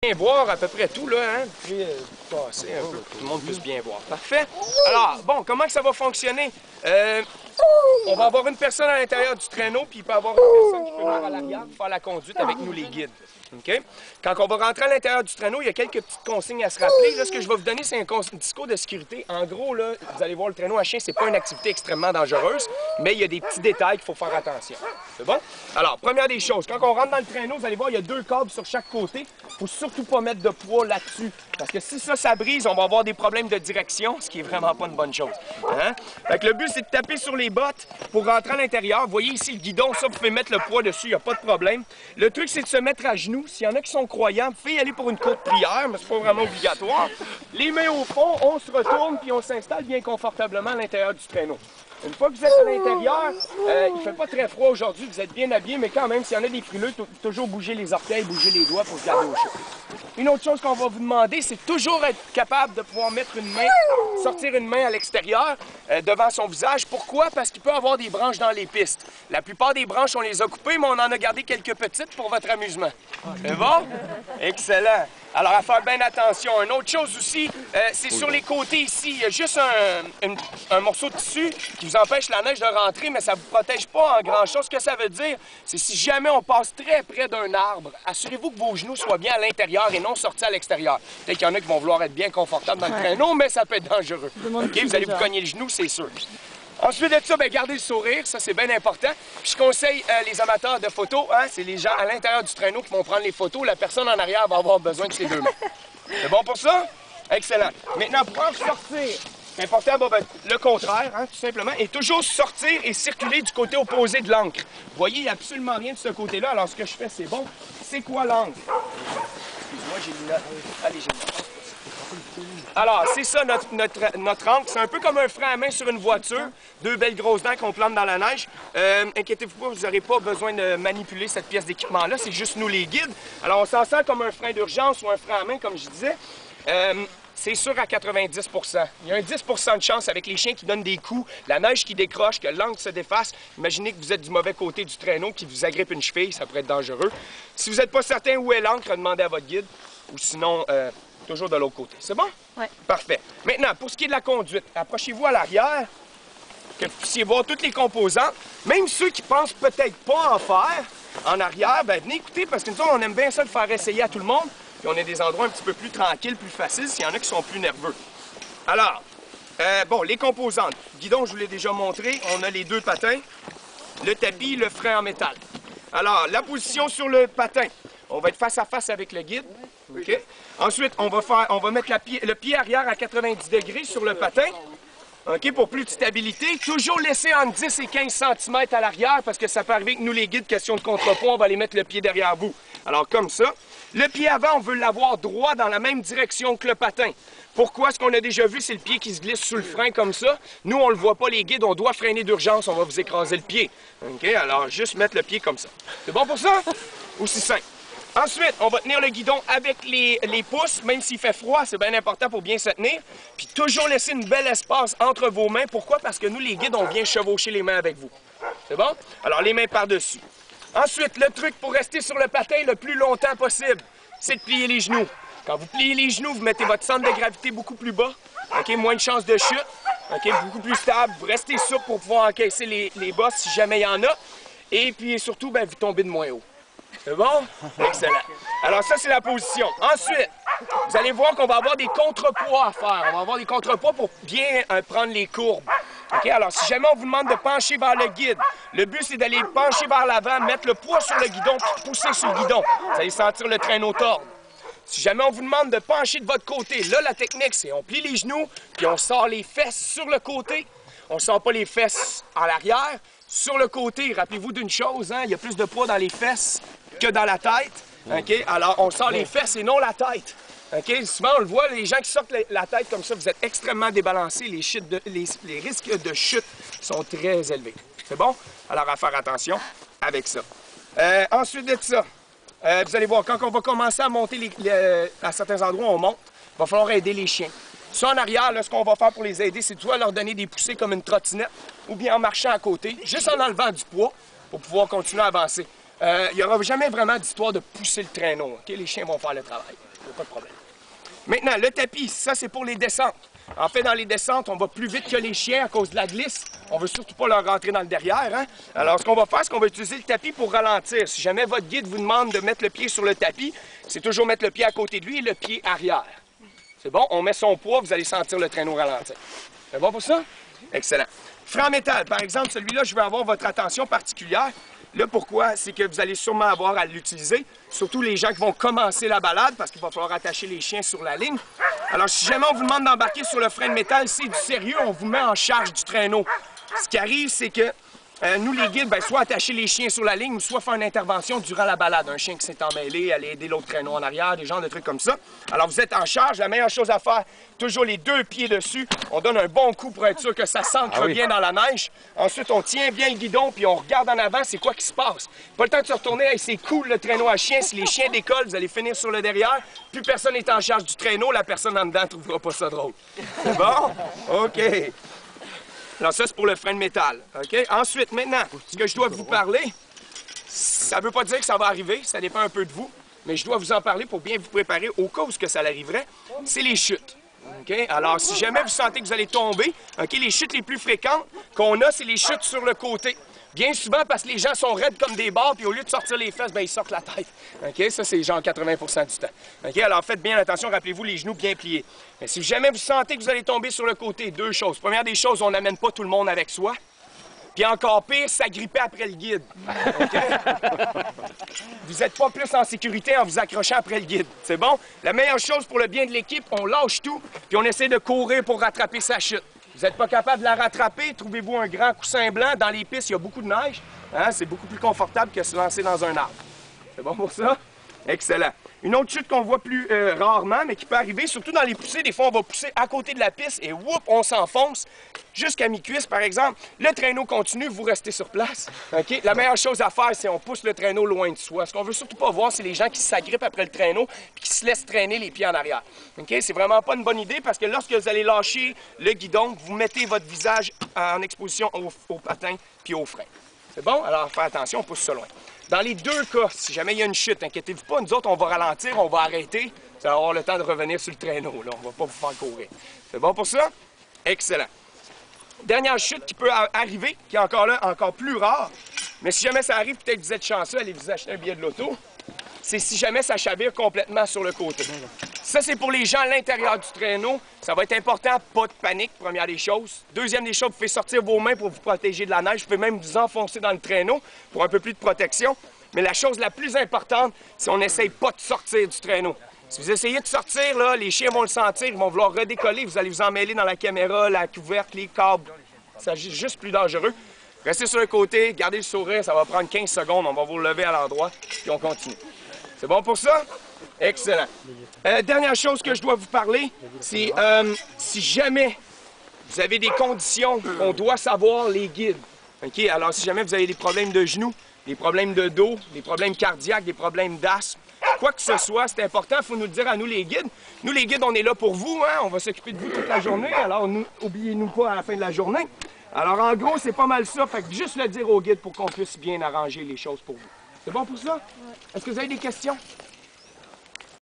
Bien voir à peu près tout, là, hein? Puis passer un peu pour que tout le monde puisse bien voir. Parfait. Alors, bon, comment que ça va fonctionner? On va avoir une personne à l'intérieur du traîneau, puis il peut y avoir une personne qui peut venir à l'arrière pour faire la conduite avec nous, les guides. OK? Quand on va rentrer à l'intérieur du traîneau, il y a quelques petites consignes à se rappeler. Là, ce que je vais vous donner, c'est un discours de sécurité. En gros, là, vous allez voir, le traîneau à chien, c'est pas une activité extrêmement dangereuse, mais il y a des petits détails qu'il faut faire attention. C'est bon? Alors, première des choses, quand on rentre dans le traîneau, vous allez voir, il y a 2 câbles sur chaque côté. Faut surtout pas mettre de poids là-dessus. Parce que si ça brise, on va avoir des problèmes de direction, ce qui est vraiment pas une bonne chose. Hein? Fait que le but, c'est de taper sur les bottes pour rentrer à l'intérieur. Vous voyez ici le guidon, ça, vous pouvez mettre le poids dessus, il n'y a pas de problème. Le truc, c'est de se mettre à genoux. S'il y en a qui sont croyants, vous pouvez y aller pour une courte prière, mais c'est pas vraiment obligatoire. Les mains au fond, on se retourne puis on s'installe bien confortablement à l'intérieur du traîneau. Une fois que vous êtes à l'intérieur, il fait pas très froid aujourd'hui, vous êtes bien habillés, mais quand même, s'il y en a des frileux, toujours bouger les orteils, bouger les doigts pour se garder au chaud. Une autre chose qu'on va vous demander, c'est toujours être capable de pouvoir mettre une main, sortir une main à l'extérieur devant son visage. Pourquoi? Parce qu'il peut y avoir des branches dans les pistes. La plupart des branches, on les a coupées, mais on en a gardé quelques petites pour votre amusement. C'est bon? Excellent. Alors, à faire bien attention. Une autre chose aussi, c'est sur les côtés ici. Il y a juste un morceau de tissu qui vous empêche la neige de rentrer, mais ça ne vous protège pas en grand-chose. Ce que ça veut dire, c'est si jamais on passe très près d'un arbre, assurez-vous que vos genoux soient bien à l'intérieur et non sortis à l'extérieur. Peut-être qu'il y en a qui vont vouloir être bien confortables dans le traîneau, mais ça peut être dangereux. OK? Vous allez vous cogner le genou, c'est sûr. Ensuite de ça, bien, gardez le sourire, ça c'est bien important. Puis je conseille les amateurs de photos, hein, c'est les gens à l'intérieur du traîneau qui vont prendre les photos. La personne en arrière va avoir besoin de ses 2 mains. C'est bon pour ça? Excellent. Maintenant, pour sortir, c'est important, le contraire, hein, tout simplement, et toujours sortir et circuler du côté opposé de l'ancre. Vous voyez, il n'y a absolument rien de ce côté-là, alors ce que je fais, c'est bon. C'est quoi l'ancre? Excuse-moi, j'ai une note. Allez, j'ai une note. Alors, c'est ça notre ancre. C'est un peu comme un frein à main sur une voiture. 2 belles grosses dents qu'on plante dans la neige. Inquiétez-vous pas, vous n'aurez pas besoin de manipuler cette pièce d'équipement-là. C'est juste nous les guides. Alors, on s'en sert comme un frein d'urgence ou un frein à main, comme je disais. C'est sûr à 90 %. Il y a un 10 % de chance avec les chiens qui donnent des coups, la neige qui décroche, que l'encre se défasse. Imaginez que vous êtes du mauvais côté du traîneau, qui vous agrippe une cheville, ça pourrait être dangereux. Si vous n'êtes pas certain où est l'encre, demandez à votre guide. Ou sinon, toujours de l'autre côté. C'est bon? Oui. Parfait. Maintenant, pour ce qui est de la conduite, approchez-vous à l'arrière, que vous puissiez voir toutes les composantes. Même ceux qui pensent peut-être pas en faire en arrière, bien, venez écouter, parce que nous, on aime bien ça le faire essayer à tout le monde. Puis on a des endroits un petit peu plus tranquilles, plus faciles, s'il y en a qui sont plus nerveux. Alors, bon, les composantes. Guidon, je vous l'ai déjà montré. On a les 2 patins, le tapis, le frein en métal. Alors, la position sur le patin. On va être face à face avec le guide. OK? Ensuite, on va mettre le pied arrière à 90 degrés sur le patin. OK? Pour plus de stabilité. Toujours laisser entre 10 et 15 cm à l'arrière parce que ça peut arriver que nous, les guides, question de contrepoids, on va aller mettre le pied derrière vous. Alors, comme ça. Le pied avant, on veut l'avoir droit dans la même direction que le patin. Pourquoi? Ce qu'on a déjà vu, c'est le pied qui se glisse sous le frein comme ça. Nous, on le voit pas, les guides, on doit freiner d'urgence, on va vous écraser le pied. OK? Alors, juste mettre le pied comme ça. C'est bon pour ça? Aussi simple. Ensuite, on va tenir le guidon avec les pouces, même s'il fait froid, c'est bien important pour bien se tenir. Puis toujours laisser une belle espace entre vos mains. Pourquoi? Parce que nous, les guides, on vient chevaucher les mains avec vous. C'est bon? Alors, les mains par-dessus. Ensuite, le truc pour rester sur le patin le plus longtemps possible, c'est de plier les genoux. Quand vous pliez les genoux, vous mettez votre centre de gravité beaucoup plus bas. OK? Moins de chances de chute. OK? Beaucoup plus stable. Vous restez souple pour pouvoir encaisser les bosses si jamais il y en a. Et puis surtout, bien, vous tombez de moins haut. C'est bon? Excellent. Alors ça, c'est la position. Ensuite, vous allez voir qu'on va avoir des contrepoids à faire. On va avoir des contrepoids pour bien prendre les courbes. OK? Alors, si jamais on vous demande de pencher vers le guide, le but, c'est d'aller pencher vers l'avant, mettre le poids sur le guidon, puis pousser sur le guidon. Vous allez sentir le traîneau tordre. Si jamais on vous demande de pencher de votre côté, là, la technique, c'est on plie les genoux, puis on sort les fesses sur le côté. On ne sort pas les fesses à l'arrière. Sur le côté, rappelez-vous d'une chose, hein, il y a plus de poids dans les fesses que dans la tête. OK? Alors, on sort les fesses et non la tête. OK? Souvent, on le voit, les gens qui sortent la tête comme ça, vous êtes extrêmement débalancés. Les risques de chute sont très élevés. C'est bon? Alors, à faire attention avec ça. Ensuite de ça, vous allez voir, quand on va commencer à monter à certains endroits, on monte, il va falloir aider les chiens. Ça, en arrière, là, ce qu'on va faire pour les aider, c'est soit leur donner des poussées comme une trottinette ou bien en marchant à côté, juste en enlevant du poids pour pouvoir continuer à avancer. il n'y aura jamais vraiment d'histoire de pousser le traîneau. Okay? Les chiens vont faire le travail. Il n'y a pas de problème. Maintenant, le tapis, ça c'est pour les descentes. En fait, dans les descentes, on va plus vite que les chiens à cause de la glisse. On veut surtout pas leur rentrer dans le derrière. Hein? Alors, ce qu'on va faire, c'est qu'on va utiliser le tapis pour ralentir. Si jamais votre guide vous demande de mettre le pied sur le tapis, c'est toujours mettre le pied à côté de lui et le pied arrière. C'est bon? On met son poids, vous allez sentir le traîneau ralentir. C'est bon pour ça? Excellent. Frein en métal, par exemple, celui-là, je veux avoir votre attention particulière. Là, pourquoi? C'est que vous allez sûrement avoir à l'utiliser, surtout les gens qui vont commencer la balade, parce qu'il va falloir attacher les chiens sur la ligne. Alors, si jamais on vous demande d'embarquer sur le frein de métal, c'est du sérieux, on vous met en charge du traîneau. Ce qui arrive, c'est que nous, les guides, soit attacher les chiens sur la ligne, ou soit faire une intervention durant la balade. Un chien qui s'est emmêlé, aller aider l'autre traîneau en arrière, des genres de trucs comme ça. Alors, vous êtes en charge. La meilleure chose à faire, toujours les deux pieds dessus. On donne un bon coup pour être sûr que ça s'ancre bien dans la neige. Ensuite, on tient bien le guidon, puis on regarde en avant, c'est quoi qui se passe. Pas le temps de se retourner, hey, c'est cool le traîneau à chien. Si les chiens décollent, vous allez finir sur le derrière. Plus personne n'est en charge du traîneau, la personne en dedans ne trouvera pas ça drôle. C'est bon? OK. Alors ça, c'est pour le frein de métal. OK? Ensuite, maintenant, ce que je dois vous parler, ça ne veut pas dire que ça va arriver, ça dépend un peu de vous, mais je dois vous en parler pour bien vous préparer au cas où ça l'arriverait, c'est les chutes. OK? Alors, si jamais vous sentez que vous allez tomber, OK, les chutes les plus fréquentes qu'on a, c'est les chutes sur le côté. Bien souvent parce que les gens sont raides comme des barres, puis au lieu de sortir les fesses, bien, ils sortent la tête. OK? Ça, c'est genre 80% du temps. OK? Alors, faites bien attention, rappelez-vous les genoux bien pliés. Mais si jamais vous sentez que vous allez tomber sur le côté, deux choses. Première des choses, on n'amène pas tout le monde avec soi. Puis encore pire, s'agripper après le guide. OK? Vous n'êtes pas plus en sécurité en vous accrochant après le guide. C'est bon? La meilleure chose pour le bien de l'équipe, on lâche tout, puis on essaie de courir pour rattraper sa chute. Vous n'êtes pas capable de la rattraper, trouvez-vous un grand coussin blanc. Dans les pistes, il y a beaucoup de neige. Hein? C'est beaucoup plus confortable que se lancer dans un arbre. C'est bon pour ça? Excellent. Une autre chute qu'on voit plus rarement, mais qui peut arriver, surtout dans les poussées, des fois on va pousser à côté de la piste et whoop, on s'enfonce jusqu'à mi-cuisse, par exemple. Le traîneau continue, vous restez sur place. OK? La meilleure chose à faire, c'est on pousse le traîneau loin de soi. Ce qu'on veut surtout pas voir, c'est les gens qui s'agrippent après le traîneau et qui se laissent traîner les pieds en arrière. OK? C'est vraiment pas une bonne idée parce que lorsque vous allez lâcher le guidon, vous mettez votre visage en exposition au patin puis au frein. C'est bon? Alors, faites attention, on pousse ça loin. Dans les deux cas, si jamais il y a une chute, inquiétez-vous pas, nous autres, on va ralentir, on va arrêter. Vous allez avoir le temps de revenir sur le traîneau, là. On va pas vous faire courir. C'est bon pour ça? Excellent. Dernière chute qui peut arriver, qui est encore là, encore plus rare. Mais si jamais ça arrive, peut-être que vous êtes chanceux, allez vous acheter un billet de loto. C'est si jamais ça chavire complètement sur le côté. Ça, c'est pour les gens à l'intérieur du traîneau. Ça va être important, pas de panique, première des choses. Deuxième des choses, vous pouvez sortir vos mains pour vous protéger de la neige. Vous pouvez même vous enfoncer dans le traîneau pour un peu plus de protection. Mais la chose la plus importante, c'est qu'on n'essaye pas de sortir du traîneau. Si vous essayez de sortir, là, les chiens vont le sentir, ils vont vouloir redécoller. Vous allez vous emmêler dans la caméra, la couvercle, les câbles. C'est juste plus dangereux. Restez sur le côté, gardez le sourire, ça va prendre 15 secondes. On va vous lever à l'endroit, puis on continue. C'est bon pour ça? Excellent. Dernière chose que je dois vous parler, c'est si jamais vous avez des conditions, on doit savoir les guides. OK? Alors, si jamais vous avez des problèmes de genoux, des problèmes de dos, des problèmes cardiaques, des problèmes d'asthme, quoi que ce soit, c'est important, il faut nous le dire à nous les guides. Nous les guides, on est là pour vous, hein? On va s'occuper de vous toute la journée, alors oubliez-nous pas à la fin de la journée. Alors, en gros, c'est pas mal ça, fait que juste le dire aux guides pour qu'on puisse bien arranger les choses pour vous. C'est bon pour ça? Ouais. Est-ce que vous avez des questions?